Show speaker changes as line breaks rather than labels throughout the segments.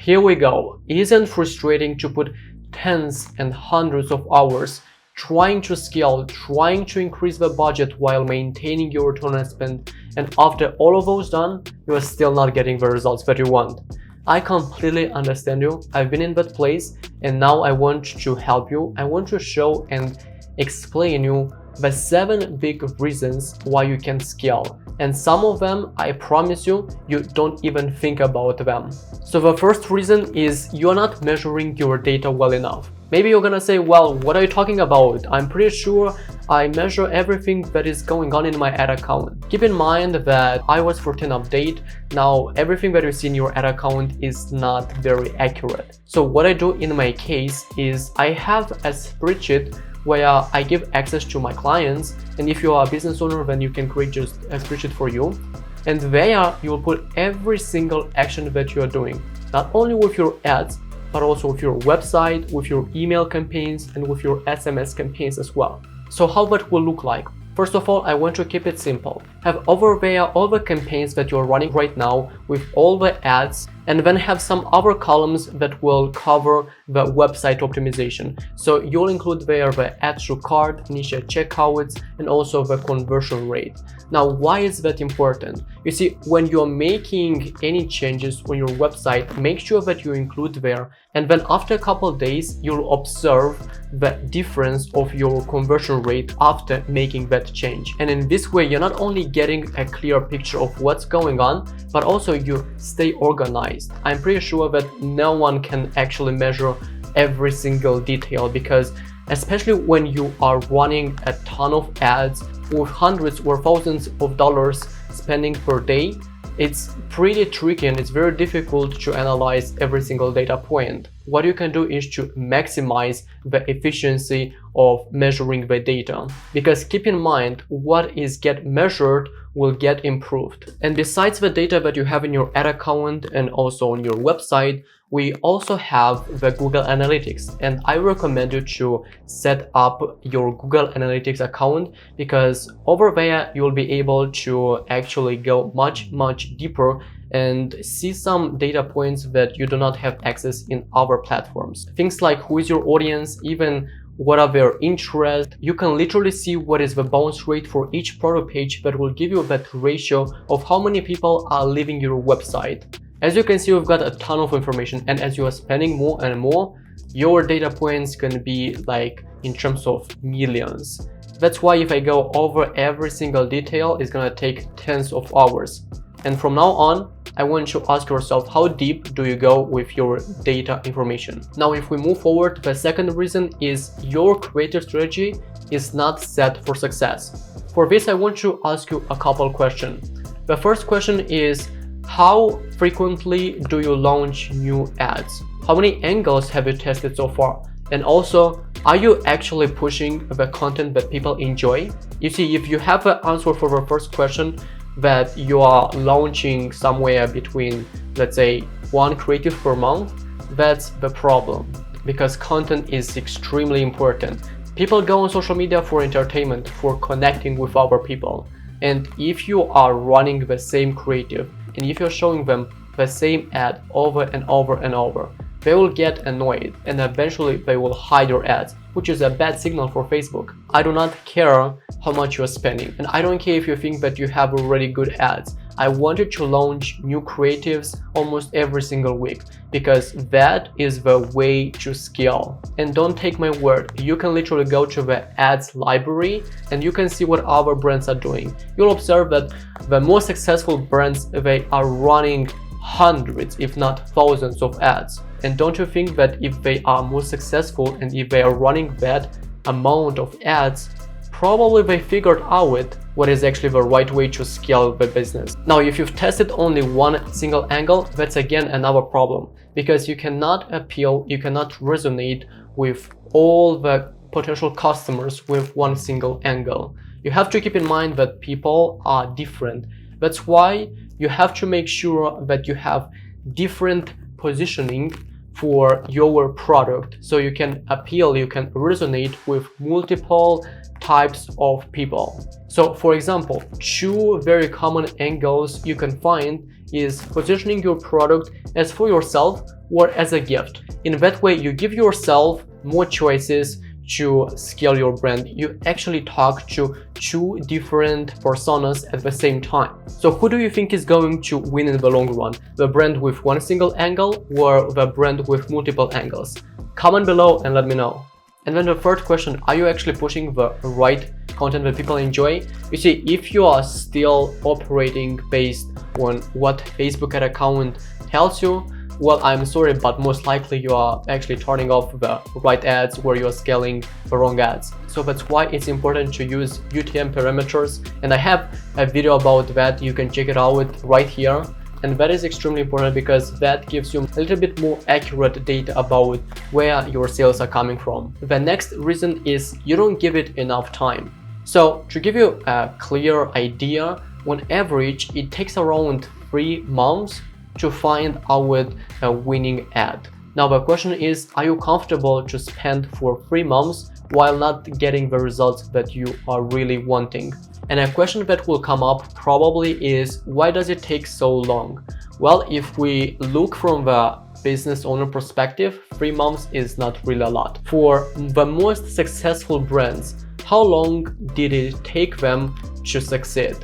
here we go. Isn't it frustrating to put tens and hundreds of hours trying to scale, trying to increase the budget while maintaining your return on spend, and after all of those done, you are still not getting the results that you want? I completely understand you. I've been in that place, and now I want to help you. I want to show and explain you the 7 big reasons why you can scale. And some of them, I promise you, you don't even think about them. So the first reason is you're not measuring your data well enough. Maybe you're gonna say, well, what are you talking about? I'm pretty sure I measure everything that is going on in my ad account. Keep in mind that iOS 14 update, now everything that you see in your ad account is not very accurate. So what I do in my case is I have a spreadsheet where I give access to my clients, and if you are a business owner, then you can create just a spreadsheet for you, and there you will put every single action that you are doing, not only with your ads, but also with your website, with your email campaigns, and with your SMS campaigns as well. So how that will look like? First of all, I want to keep it simple. Have over there all the campaigns that you're running right now with all the ads, and then have some other columns that will cover the website optimization. So you'll include there the add to cart, initial checkouts, and also the conversion rate. Now, why is that important? You see, when you're making any changes on your website, make sure that you include there, and then after a couple of days, you'll observe the difference of your conversion rate after making that change. And in this way, you're not only getting a clear picture of what's going on, but also you stay organized. I'm pretty sure that no one can actually measure every single detail, because especially when you are running a ton of ads with hundreds or thousands of dollars spending per day, it's pretty tricky and it's very difficult to analyze every single data point. What you can do is to maximize the efficiency of measuring the data, because keep in mind, what is get measured will get improved. And besides the data that you have in your ad account and also on your website, we also have the Google Analytics, and I recommend you to set up your Google Analytics account, because over there you'll be able to actually go much deeper and see some data points that you do not have access in other platforms. Things like who is your audience, even what are their interests. You can literally see what is the bounce rate for each product page that will give you that ratio of how many people are leaving your website. As you can see, we've got a ton of information, and as you are spending more and more, your data points can be like in terms of millions. That's why if I go over every single detail, it's gonna take tens of hours. And from now on, I want you to ask yourself, how deep do you go with your data information? Now, if we move forward, the second reason is your creative strategy is not set for success. For this, I want to ask you a couple questions. The first question is, how frequently do you launch new ads? How many angles have you tested so far? And also, are you actually pushing the content that people enjoy? You see, if you have an answer for the first question, that you are launching somewhere between, let's say, 1 creative per month, that's the problem, because content is extremely important. People go on social media for entertainment, for connecting with other people. And if you are running the same creative, and if you're showing them the same ad over and over and over, they will get annoyed, and eventually they will hide your ads, which is a bad signal for Facebook. I do not care how much you're spending, and I don't care if you think that you have already good ads. I wanted to launch new creatives almost every single week, because that is the way to scale. And don't take my word, you can literally go to the ads library and you can see what other brands are doing. You'll observe that the most successful brands, they are running hundreds, if not thousands of ads. And don't you think that if they are more successful and if they are running that amount of ads, probably they figured out what is actually the right way to scale the business. Now, if you've tested only one single angle, that's again another problem, because you cannot appeal, you cannot resonate with all the potential customers with one single angle. You have to keep in mind that people are different. That's why you have to make sure that you have different positioning for your product, so you can appeal, you can resonate with multiple types of people. So for example, 2 very common angles you can find is positioning your product as for yourself or as a gift. In that way, you give yourself more choices to scale your brand. You actually talk to two different personas at the same time. So who do you think is going to win in the long run? The brand with one single angle or the brand with multiple angles? Comment below and let me know. And then the third question, are you actually pushing the right content that people enjoy? You see, if you are still operating based on what Facebook ad account tells you, well, I'm sorry, but most likely you are actually turning off the right ads or you're scaling the wrong ads. So that's why it's important to use UTM parameters. And I have a video about that. You can check it out right here. And that is extremely important because that gives you a little bit more accurate data about where your sales are coming from. The next reason is you don't give it enough time. So to give you a clear idea, on average, it takes around 3 months to find out a winning ad. Now the question is, are you comfortable to spend for 3 months while not getting the results that you are really wanting? And a question that will come up probably is, why does it take so long? Well, if we look from the business owner perspective, 3 months is not really a lot. For the most successful brands, how long did it take them to succeed?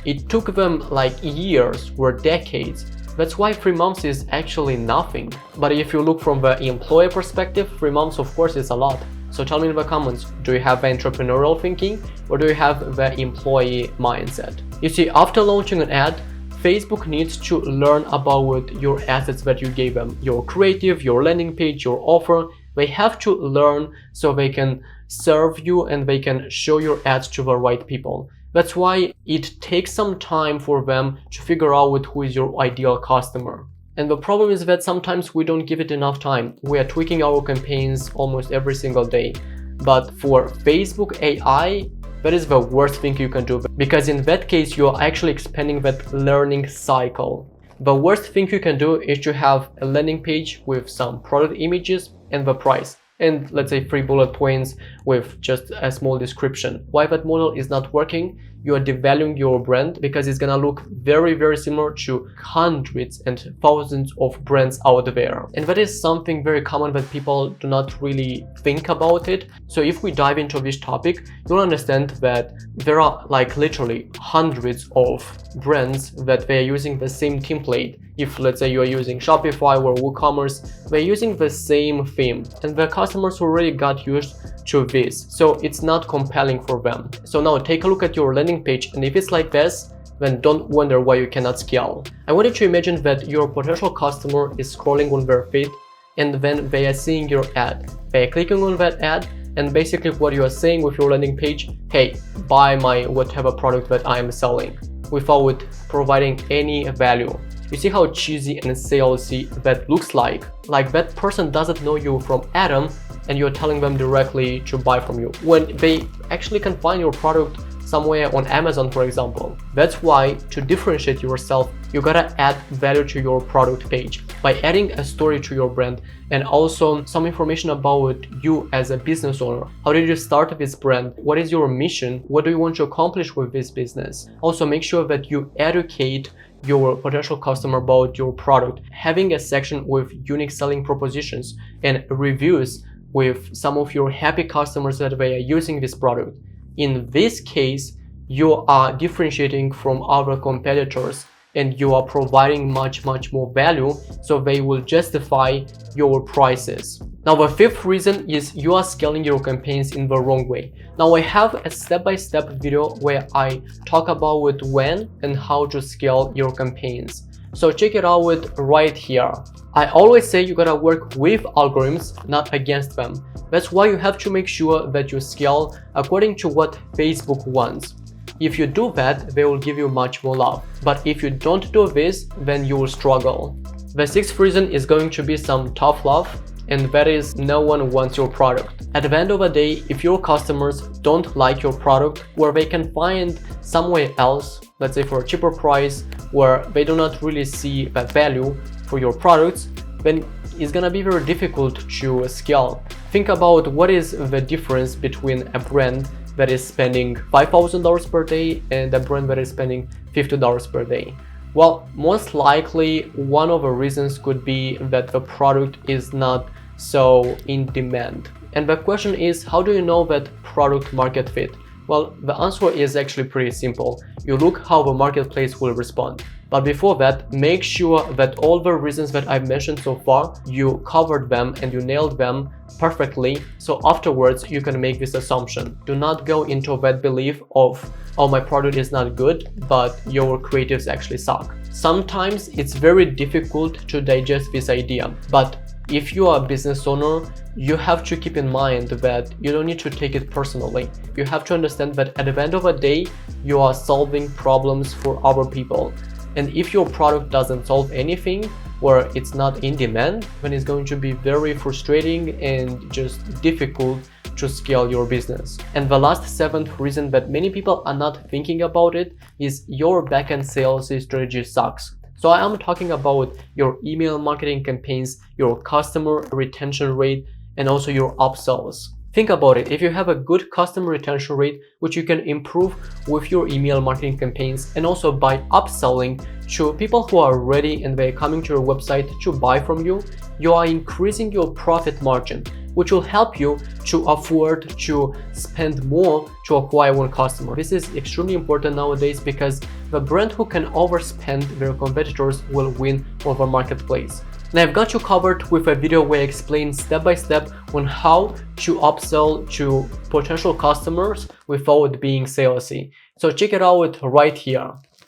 It took them like years or decades. That's why 3 months is actually nothing. But if you look from the employer perspective, 3 months of course is a lot. So tell me in the comments, do you have the entrepreneurial thinking or do you have the employee mindset? You see, after launching an ad, Facebook needs to learn about your assets that you gave them, your creative, your landing page, your offer. They have to learn so they can serve you and they can show your ads to the right people. That's why it takes some time for them to figure out who is your ideal customer. And the problem is that sometimes we don't give it enough time. We are tweaking our campaigns almost every single day. But for Facebook AI, that is the worst thing you can do, because in that case, you're actually expanding that learning cycle. The worst thing you can do is to have a landing page with some product images and the price, and let's say 3 bullet points with just a small description. Why that model is not working? You are devaluing your brand because it's gonna look very, very similar to hundreds and thousands of brands out there. And that is something very common that people do not really think about it. So if we dive into this topic, you'll understand that there are like literally hundreds of brands that they are using the same template. If let's say you are using Shopify or WooCommerce, they're using the same theme and the customers already got used to this, so it's not compelling for them. So now take a look at your landing page, and if it's like this, then don't wonder why you cannot scale. I want you to imagine that your potential customer is scrolling on their feed and then they are seeing your ad. They are clicking on that ad, and basically what you are saying with your landing page, hey, buy my whatever product that I am selling, without providing any value. You see how cheesy and salesy that looks like? Like that person doesn't know you from Adam and you're telling them directly to buy from you, when they actually can find your product somewhere on Amazon, for example. That's why to differentiate yourself, you gotta add value to your product page by adding a story to your brand and also some information about you as a business owner. How did you start this brand? What is your mission? What do you want to accomplish with this business? Also make sure that you educate your potential customer about your product, having a section with unique selling propositions and reviews with some of your happy customers that they are using this product. In this case, you are differentiating from other competitors and you are providing much more value, so they will justify your prices. Now the fifth reason is you are scaling your campaigns in the wrong way. Now I have a step-by-step video where I talk about when and how to scale your campaigns. So check it out right here. I always say you gotta work with algorithms, not against them. That's why you have to make sure that you scale according to what Facebook wants. If you do that, they will give you much more love. But if you don't do this, then you will struggle. The sixth reason is going to be some tough love, and that is no one wants your product. At the end of the day, if your customers don't like your product, or they can find somewhere else, let's say for a cheaper price, where they do not really see that value for your products, then it's gonna be very difficult to scale. Think about what is the difference between a brand that is spending $5,000 per day and a brand that is spending $50 per day. Well, most likely one of the reasons could be that the product is not so in demand. And the question is, how do you know that product market fit? Well, the answer is actually pretty simple. You look how the marketplace will respond. But before that, make sure that all the reasons that I've mentioned so far, you covered them and you nailed them perfectly. So afterwards, you can make this assumption. Do not go into that belief of, oh, my product is not good, but your creatives actually suck. Sometimes it's very difficult to digest this idea, but if you are a business owner, you have to keep in mind that you don't need to take it personally. You have to understand that at the end of the day, you are solving problems for other people. And if your product doesn't solve anything, or it's not in demand, then it's going to be very frustrating and just difficult to scale your business. And the last seventh reason that many people are not thinking about it is your backend sales strategy sucks. So I am talking about your email marketing campaigns, your customer retention rate, and also your upsells. Think about it. If you have a good customer retention rate, which you can improve with your email marketing campaigns and also by upselling to people who are ready and they're coming to your website to buy from you, you are increasing your profit margin, which will help you to afford to spend more to acquire one customer. This is extremely important nowadays because the brand who can overspend their competitors will win over marketplace. And I've got you covered with a video where I explain step by step on how to upsell to potential customers without being salesy. So check it out right here.